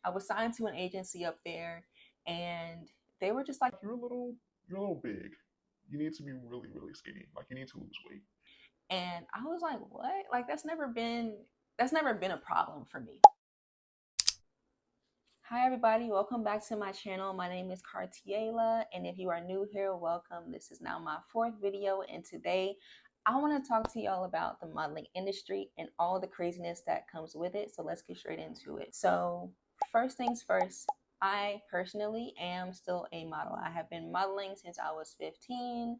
I was signed to an agency up there, and they were just like, you're a little big. You need to be really, really skinny. Like you need to lose weight. and I was like, what? Like that's never been a problem for me. Hi everybody, welcome back to my channel. My name is Cartiela, and if you are new here, welcome. This is now my fourth video, and today I want to talk to y'all about the modeling industry and all the craziness that comes with it. So let's get straight into it. So first things first, I personally am still a model. I have been modeling since I was 15,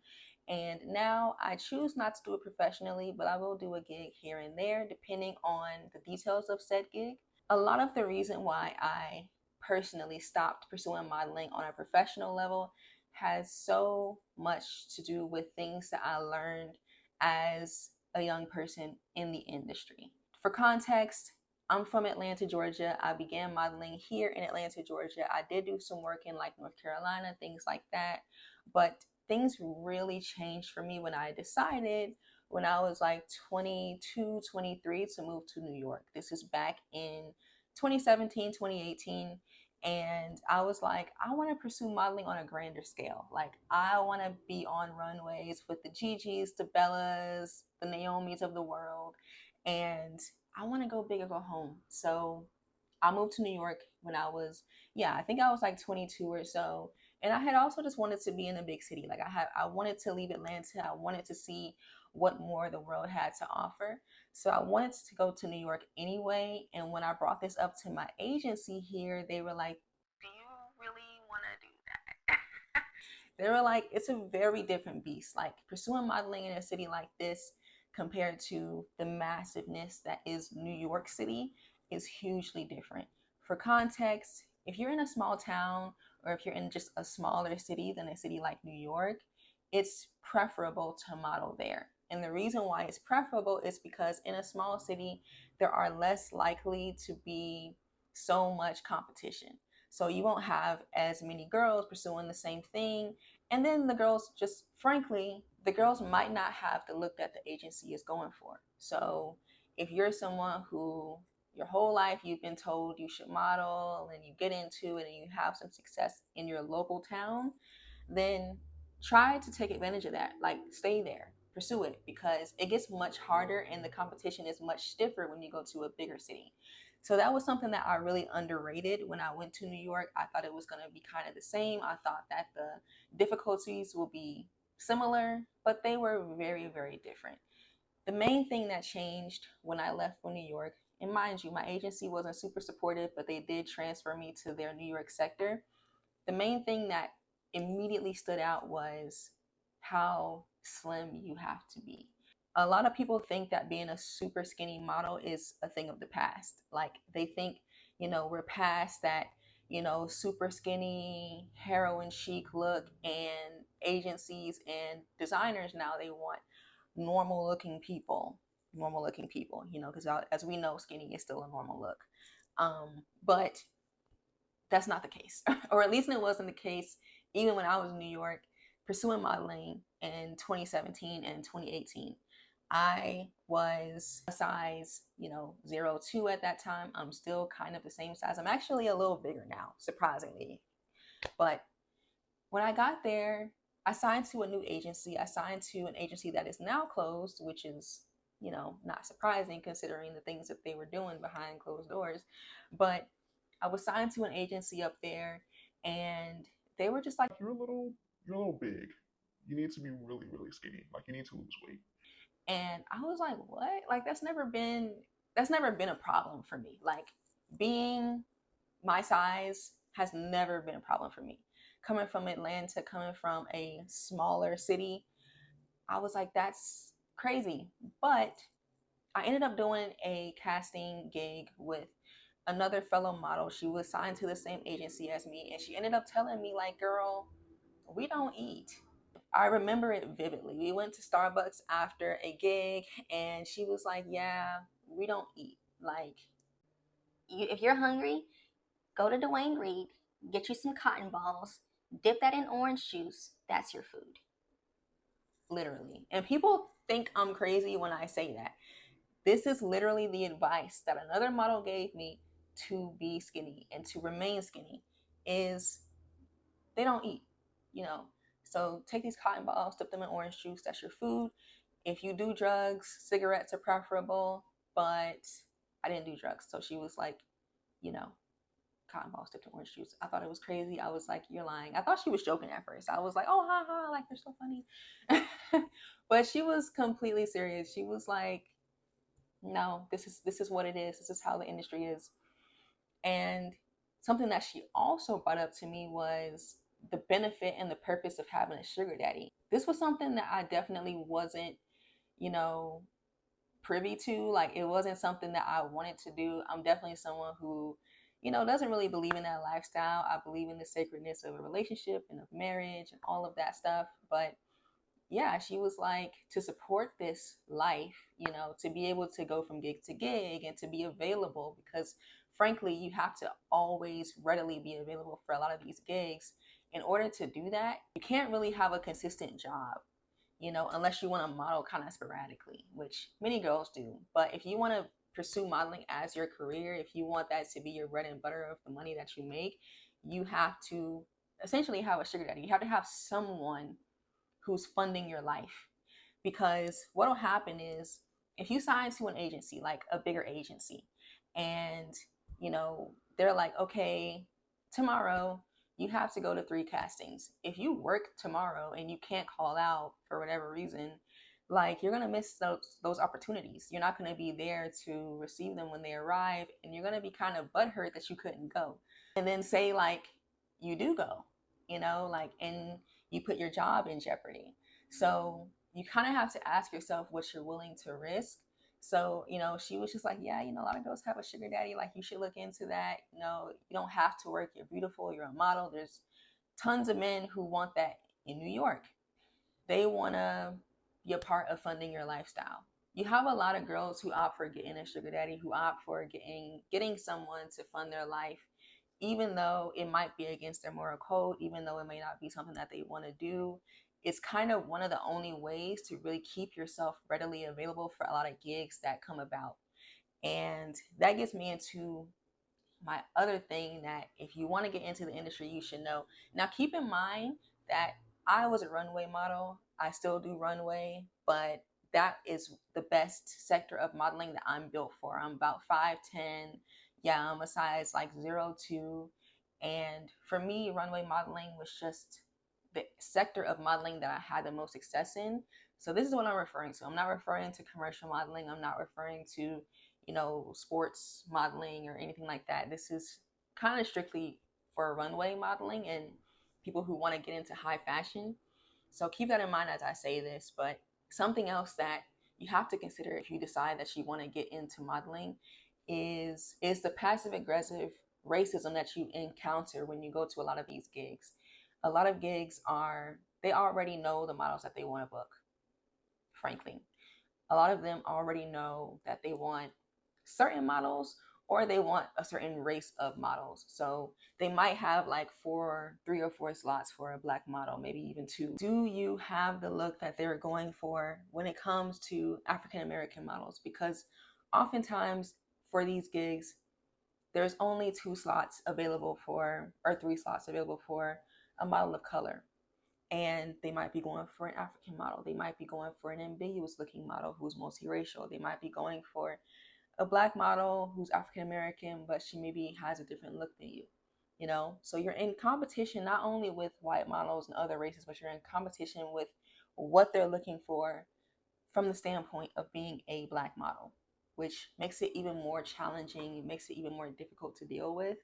and now I choose not to do it professionally, but I will do a gig here and there depending on the details of said gig. A lot of the reason why I personally stopped pursuing modeling on a professional level has so much to do with things that I learned as a young person in the industry. For context, I'm from Atlanta, Georgia. I began modeling here in Atlanta, Georgia. I did do some work in like North Carolina, things like that. But things really changed for me when I decided when I was like 22, 23 to move to New York. This is back in 2017, 2018. And I was like, I want to pursue modeling on a grander scale. Like, I want to be on runways with the Gigi's, the Bellas, the Naomis of the world. And I want to go big or go home. So I moved to New York when I was, yeah, I think I was like 22 or so. And I had also just wanted to be in a big city. Like I wanted to leave Atlanta. I wanted to see what more the world had to offer. So I wanted to go to New York anyway. And when I brought this up to my agency here, they were like, do you really want to do that? They were like, it's a very different beast. Like pursuing modeling in a city like this compared to the massiveness that is New York City is hugely different. For context, if you're in a small town or if you're in just a smaller city than a city like New York, it's preferable to model there. And the reason why it's preferable is because in a small city, there are less likely to be so much competition. So you won't have as many girls pursuing the same thing. And then the girls, just frankly, the girls might not have the look that the agency is going for. So if you're someone who your whole life you've been told you should model and you get into it and you have some success in your local town, then try to take advantage of that. Like stay there, pursue it, because it gets much harder and the competition is much stiffer when you go to a bigger city. So that was something that I really underrated when I went to New York. I thought it was going to be kind of the same. I thought that the difficulties will be similar, but they were very, very different. The main thing that changed when I left for New York, and mind you, my agency wasn't super supportive, but they did transfer me to their New York sector. The main thing that immediately stood out was how slim you have to be. A lot of people think that being a super skinny model is a thing of the past. Like they think, we're past that, super skinny, heroin chic look, and agencies and designers now they want normal looking people, because as we know, skinny is still a normal look. But that's not the case, or at least it wasn't the case even when I was in New York pursuing modeling in 2017 and 2018. I was a size, 02 at that time. I'm still kind of the same size. I'm actually a little bigger now, surprisingly. But when I got there, I signed to a new agency. I signed to an agency that is now closed, which is, not surprising considering the things that they were doing behind closed doors. But I was signed to an agency up there, and they were just like, You're a little big. You need to be really, really skinny. Like you need to lose weight. and I was like, what? Like that's never been a problem for me. Like being my size has never been a problem for me. Coming from Atlanta, coming from a smaller city, I was like, that's crazy. But I ended up doing a casting gig with another fellow model. She was signed to the same agency as me, and she ended up telling me, like, girl, we don't eat. I remember it vividly. We went to Starbucks after a gig, and she was like, yeah, we don't eat. Like, if you're hungry, go to Dwayne Reed, get you some cotton balls, dip that in orange juice. That's your food. Literally. And people think I'm crazy when I say that. This is literally the advice that another model gave me to be skinny and to remain skinny is they don't eat, you know. So take these cotton balls, dip them in orange juice. That's your food. If you do drugs, cigarettes are preferable, but I didn't do drugs. So she was like, you know, cotton balls dipped in orange juice. I thought it was crazy. I was like, you're lying. I thought she was joking at first. I was like, oh, ha, ha, like, they're so funny. But she was completely serious. She was like, no, this is what it is. This is how the industry is. And something that she also brought up to me was the benefit and the purpose of having a sugar daddy. This was something that I definitely wasn't, you know, privy to. Like, it wasn't something that I wanted to do. I'm definitely someone who, doesn't really believe in that lifestyle. I believe in the sacredness of a relationship and of marriage and all of that stuff. But yeah, she was like, to support this life, to be able to go from gig to gig and to be available, because frankly, you have to always readily be available for a lot of these gigs. In order to do that, you can't really have a consistent job, unless you want to model kind of sporadically, which many girls do. But if you want to pursue modeling as your career, if you want that to be your bread and butter of the money that you make, you have to essentially have a sugar daddy. You have to have someone who's funding your life. Because what'll happen is, if you sign to an agency, like a bigger agency, and they're like, okay, tomorrow you have to go to 3 castings. If you work tomorrow and you can't call out for whatever reason, like, you're gonna miss those opportunities. You're not gonna be there to receive them when they arrive, and you're gonna be kind of butthurt that you couldn't go. And then say, like, you do go, and you put your job in jeopardy. So you kind of have to ask yourself what you're willing to risk. So, she was just like, yeah, a lot of girls have a sugar daddy. Like, you should look into that. You don't have to work. You're beautiful. You're a model. There's tons of men who want that in New York. They want to be a part of funding your lifestyle. You have a lot of girls who opt for getting a sugar daddy, who opt for getting someone to fund their life, even though it might be against their moral code, even though it may not be something that they want to do. It's kind of one of the only ways to really keep yourself readily available for a lot of gigs that come about. And that gets me into my other thing, that if you want to get into the industry, you should know. Now, keep in mind that I was a runway model. I still do runway, but that is the best sector of modeling that I'm built for. I'm about 5'10". Yeah, I'm a size like 0'2". And for me, runway modeling was just the sector of modeling that I had the most success in. So this is what I'm referring to. I'm not referring to commercial modeling. I'm not referring to, sports modeling or anything like that. This is kind of strictly for runway modeling and people who want to get into high fashion. So keep that in mind as I say this. But something else that you have to consider if you decide that you want to get into modeling is the passive aggressive racism that you encounter when you go to a lot of these gigs. A lot of gigs they already know the models that they want to book, frankly. A lot of them already know that they want certain models, or they want a certain race of models. So they might have like 3 or 4 slots for a black model, maybe even 2. Do you have the look that they're going for when it comes to African American models? Because oftentimes for these gigs, there's only 2 slots available for, or 3 slots available for a model of color. And they might be going for an African model. They might be going for an ambiguous looking model who's multiracial. They might be going for a black model who's African American, but she maybe has a different look than you. So you're in competition not only with white models and other races, but you're in competition with what they're looking for from the standpoint of being a black model, which makes it even more challenging. It makes it even more difficult to deal with.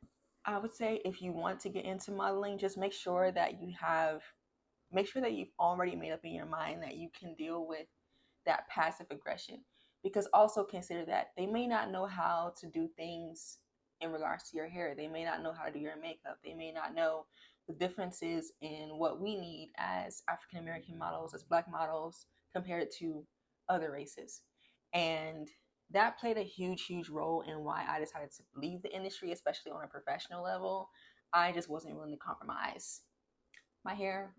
I would say, if you want to get into modeling, just make sure that you've already made up in your mind that you can deal with that passive aggression. Because also consider that they may not know how to do things in regards to your hair. They may not know how to do your makeup. They may not know the differences in what we need as African American models, as black models, compared to other races. And that played a huge role in why I decided to leave the industry, especially on a professional level. I just wasn't willing to compromise my hair,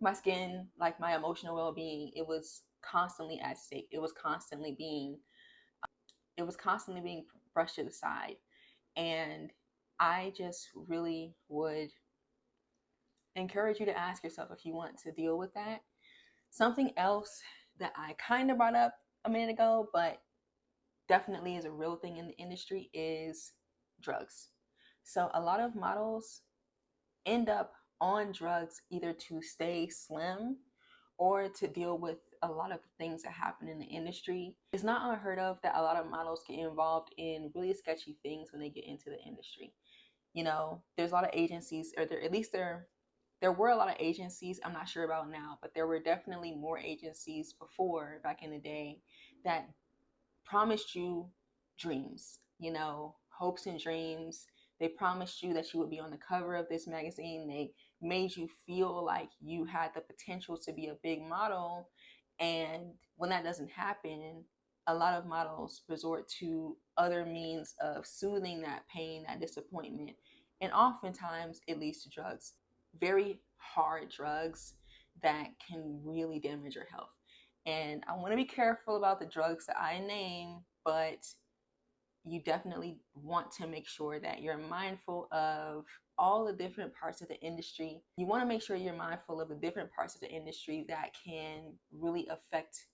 my skin, like my emotional well-being. It was constantly at stake. It was constantly being brushed to the side. And I just really would encourage you to ask yourself if you want to deal with that. Something else that I kind of brought up a minute ago, but definitely is a real thing in the industry, is drugs. So a lot of models end up on drugs either to stay slim or to deal with a lot of things that happen in the industry. It's not unheard of that a lot of models get involved in really sketchy things when they get into the industry. You know, there's a lot of agencies, or there, at least there were a lot of agencies, I'm not sure about now, but there were definitely more agencies before, back in the day, that promised you dreams, you know, hopes and dreams. They promised you that you would be on the cover of this magazine. They made you feel like you had the potential to be a big model. And when that doesn't happen, a lot of models resort to other means of soothing that pain, that disappointment. And oftentimes it leads to drugs, very hard drugs that can really damage your health. And I want to be careful about the drugs that I name, but you definitely want to make sure that you're mindful of all the different parts of the industry. You want to make sure you're mindful of the different parts of the industry that can really affect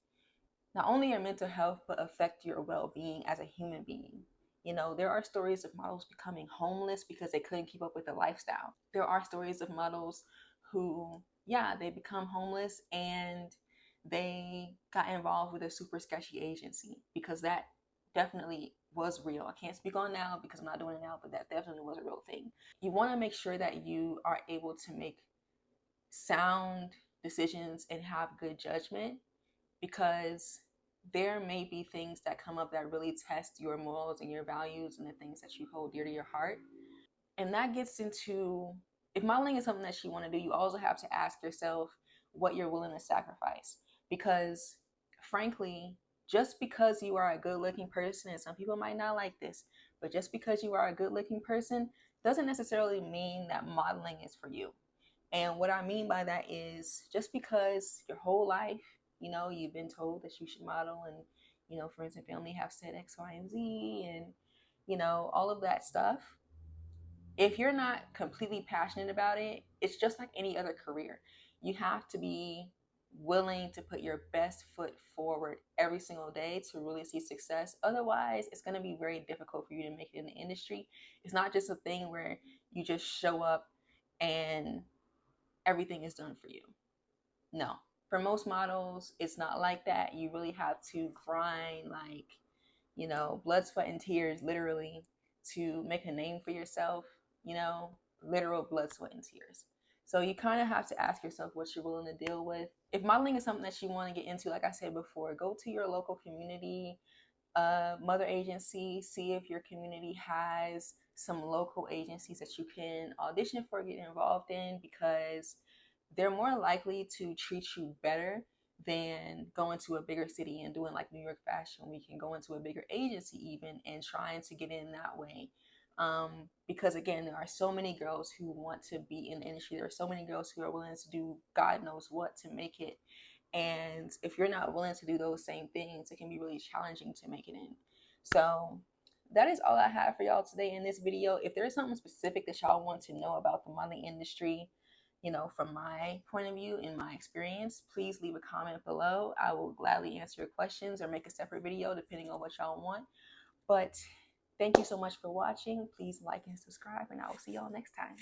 not only your mental health, but affect your well-being as a human being. You know, there are stories of models becoming homeless because they couldn't keep up with the lifestyle. There are stories of models who, yeah, they become homeless and they got involved with a super sketchy agency, because that definitely was real. I can't speak on now because I'm not doing it now, but that definitely was a real thing. You want to make sure that you are able to make sound decisions and have good judgment, because there may be things that come up that really test your morals and your values and the things that you hold dear to your heart. And that gets into, if modeling is something that you want to do, you also have to ask yourself what you're willing to sacrifice. Because frankly, just because you are a good looking person, and some people might not like this, but just because you are a good looking person doesn't necessarily mean that modeling is for you. And what I mean by that is, just because your whole life, you know, you've been told that you should model, and, you know, friends and family have said X, Y, and Z, and, you know, all of that stuff. If you're not completely passionate about it, it's just like any other career. You have to be willing to put your best foot forward every single day to really see success. Otherwise, it's going to be very difficult for you to make it in the industry. It's not just a thing where you just show up and everything is done for you. No. For most models, it's not like that. You really have to grind, like, you know, blood, sweat, and tears, literally, to make a name for yourself, you know, literal blood, sweat, and tears. So you kind of have to ask yourself what you're willing to deal with. If modeling is something that you want to get into, like I said before, go to your local community mother agency, see if your community has some local agencies that you can audition for, get involved in, because they're more likely to treat you better than going to a bigger city and doing like New York Fashion Week and going to a bigger agency even and trying to get in that way. Because again, there are so many girls who want to be in the industry. There are so many girls who are willing to do God knows what to make it. And if you're not willing to do those same things, it can be really challenging to make it in. So that is all I have for y'all today in this video. If there's something specific that y'all want to know about the modeling industry, you know, from my point of view, in my experience, please leave a comment below. I will gladly answer your questions or make a separate video depending on what y'all want. But thank you so much for watching. Please like and subscribe, and I will see y'all next time.